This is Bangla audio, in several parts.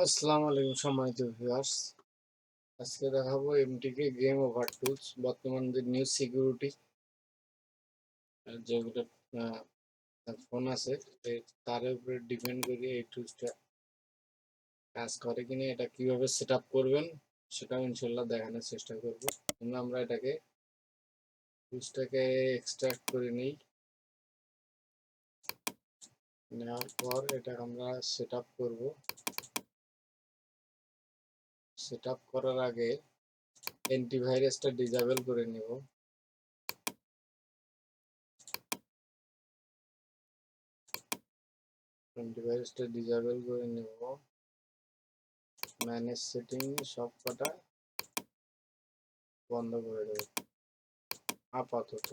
আসসালামু আলাইকুম সম্মানিত ভিউয়ার্স। আজকে দেখাবো এমটিকে গেম ওভার টুলস। বর্তমান যে নিউ সিকিউরিটি যেগুলো ফোন আছে তার উপরে ডিপেন্ড করে এই টুলসটা কাজ করে কিনা, এটা কিভাবে সেট আপ করবেন সেটাও ইনশাল্লাহ দেখানোর চেষ্টা করব। আমরা এটাকে টুলসটাকে এক্সট্রাক্ট করে নিই। নেওয়ার পর এটা আমরা সেট আপ করবো। সেট আপ করার আগে অ্যান্টিভাইরাসটা ডিসেবল করে নেব। অ্যান্টিভাইরাসটা ডিসেবল করে নেব। ম্যানেজ সেটিং সব কটা বন্ধ করে দেব আপাতত।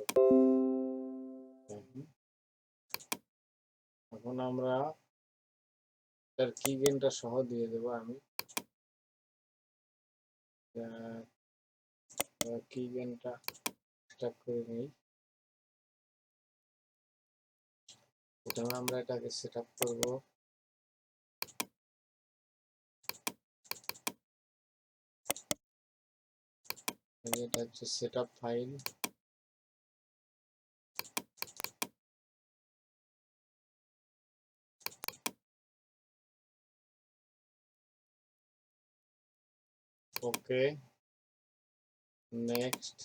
এখন আমরা তার কিগেনটা সহ দিয়ে দেব। আমি কিগেনটা স্টার্ট করে নিই। প্রথমে আমরা এটাকে সেট আপ করবো। এটা হচ্ছে সেট আপ ফাইল। ওকে, নেক্সট।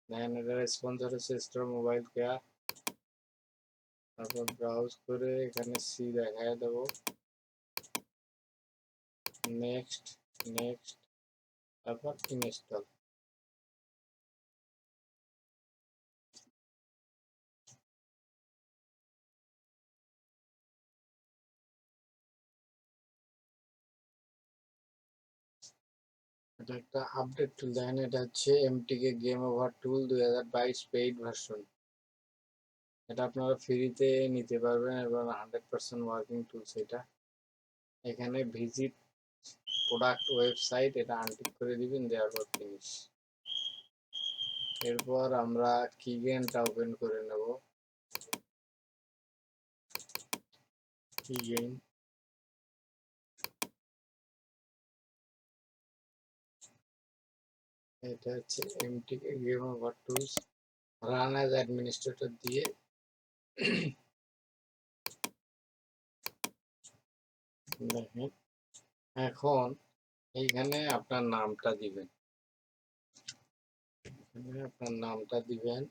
দেন এটার স্পন্সর হচ্ছে স্টোর মোবাইল কেয়ার। তারপর ব্রাউজ করে এখানে সি দেখায় দেব। নেক্সট, নেক্সট, তারপর ইনস্টল। এটা একটা আপডেট টুল। দেখেন এটা হচ্ছে এমটিকে গেম ওভার টুল 2022 পেইড ভার্সন। এটা আপনারা ফ্রিতে নিতে পারবেন এবং 100% ওয়ার্কিং টুলস। এটা এখানে ভিজিট প্রোডাক্ট ওয়েবসাইট, এটা আনটিক করে দিবেন, দেওয়ার পর ফিনিশ। এরপর আমরা কিগেনটা ওপেন করে নেব। কিগেন, এটা হচ্ছে এমটিকে game over tools. Run as administrator দিয়ে দেখেন। এখন এইখানে আপনার নামটা দিবেন। এখানে আপনার নামটা দিবেন,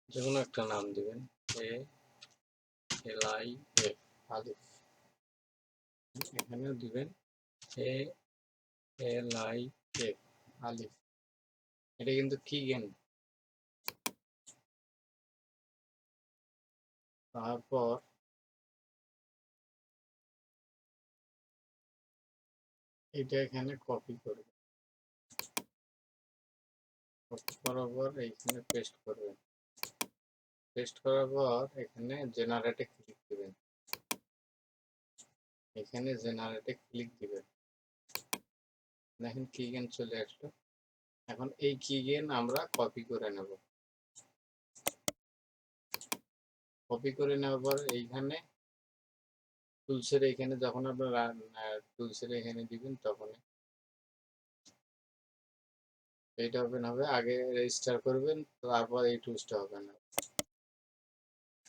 যে কোনো একটা নাম দিবেন। ALIF আলিফ। এখানেও দিবেন ALIF আলিফ। এটা কিন্তু কিগেন। তারপর এটা এখানে কপি করবে। কপি করার পর এইখানে পেস্ট করবেন। পেস্ট করার পর এখানে জেনারেটে ক্লিক দিবেন। এখানে জেনারেটে ক্লিক দিবেন। দেখেন কিগেন চলে আসলো। এখন এই কিগেন আমরা কপি করে নেব। কপি করে নেওয়ার পর এইখানে টুলসের এইখানে যখন আপনারা টুলসের এখানে দিবেন তখন এইটা ওপেন হবে। আগে রেজিস্টার করবেন, তারপর এই টুলসটা ওপেন হবে।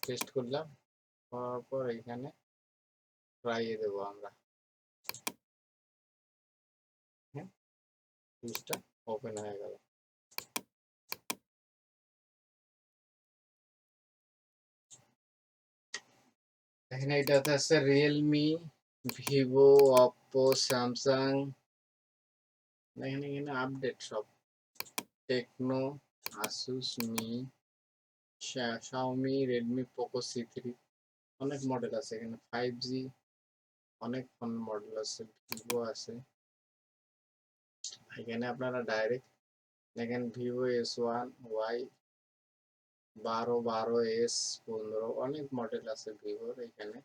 টেস্ট করলাম, করার পর এখানে ট্রাইয়ে দেবো আমরা। হ্যাঁ, টুলসটা ওপেন হয়ে গেল। এখানে এটাতে আছে রিয়েলমি, ভিভো, অপো, স্যামসাং। এখানে এখানে আপডেট সব। Tecno, Asus, Xiaomi, Redmi, Poco C3, অনেক মডেল আছে এখানে। 5G অনেক ফোন মডেল আছে, ভিভো আছে। এখানে আপনারা ডাইরেক্ট দেখেন ভিভো S1Y, 12, 12S, 15, অনেক মডেল আছে ভিভোর। এখানে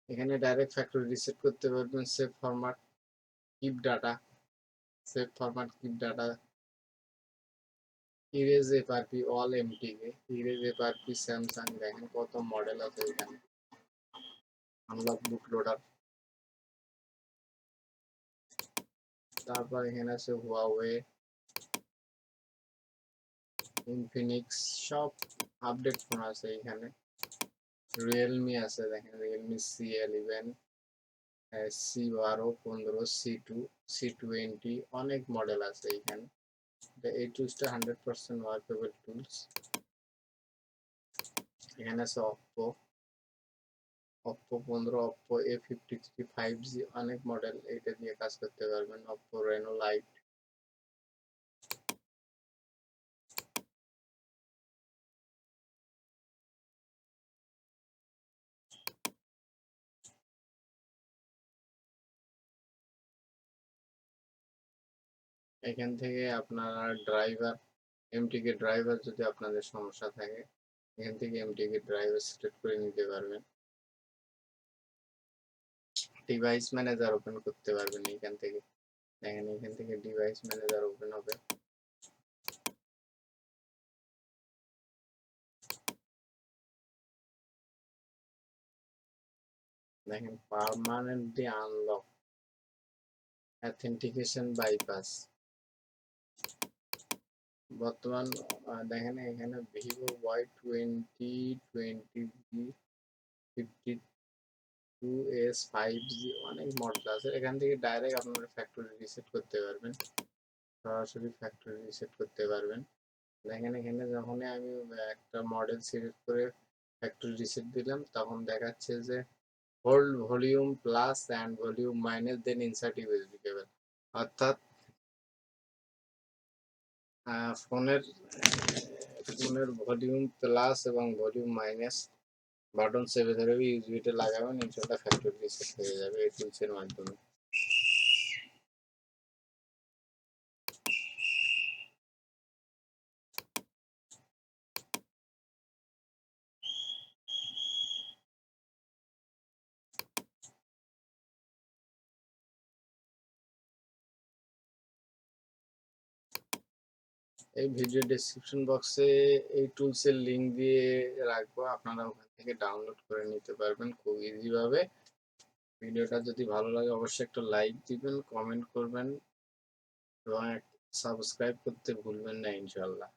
এখানে ডাইরেক্ট ফ্যাক্টরি রিসেট করতে পারবেন। Save format, keep data, save format, keep data, erase FRP, all এমটিকে, erase FRP, Samsung. দেখেন কত মডেল আছে এখানে। আনলক বুট লোডার, তারপর এখানে আছে হুয়াওয়ে, ইনফিনিক্স, সব আপডেট ফোন আছে এখানে। রিয়েলমি আছে, দেখেন Realme C11, C12, 15, C2, C20, অনেক মডেল আছে এখানে। এই টুলসটা 100% ওয়ার্কেবল টুলস। এখানে আছে Oppo 15, Oppo A53 5G, অনেক মডেল এটা দিয়ে কাজ করতে পারবেন। Oppo Reno Lite, এখান থেকে আপনারা ড্রাইভার, MTK ড্রাইভার যদি আপনাদের সমস্যা থাকে এখান থেকে MTK ড্রাইভার সিলেক্ট করে নিতে পারবেন। ডিভাইস ম্যানেজার ওপেন করতে পারবেন এখান থেকে। দেখেন এখান থেকে ডিভাইস ম্যানেজার ওপেন হবে। দেখেন পার্মানেন্টলি আনলক, অথেন্টিকেশন বাইপাস। বর্তমান দেখেন এখানে ভিভো Y2022S 5G অনেক মডেল আছে। এখান থেকে ডাইরেক্ট আপনারা ফ্যাক্টরি রিসেট করতে পারবেন, সরাসরি ফ্যাক্টরি রিসেট করতে পারবেন। দেখেন এখানে যখনই আমি একটা মডেল সিলেক্ট করে ফ্যাক্টরি রিসেট দিলাম তখন দেখাচ্ছে যে hold volume plus and volume minus then insert USB cable. অর্থাৎ ফোনের ভলিউম প্লাস এবং ভলিউম মাইনাস বাটন চেপে ধরে ইউএসবিটা লাগাবেন, ইনশাল্লাহ ফ্যাক্টরি রিসেট হয়ে যাবে এই টুলসের মাধ্যমে। এই ভিডিও ডেসক্রিপশন বক্সে এই টুলসের লিঙ্ক দিয়ে রাখবো, আপনারা ওখান থেকে ডাউনলোড করে নিতে পারবেন খুব ইজি ভাবে। ভিডিওটা যদি ভালো লাগে অবশ্যই একটা লাইক দিবেন, কমেন্ট করবেন এবং সাবস্ক্রাইব করতে ভুলবেন না ইনশাল্লাহ।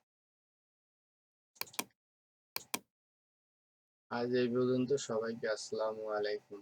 আজ এই পর্যন্ত, সবাইকে আসসালামু আলাইকুম।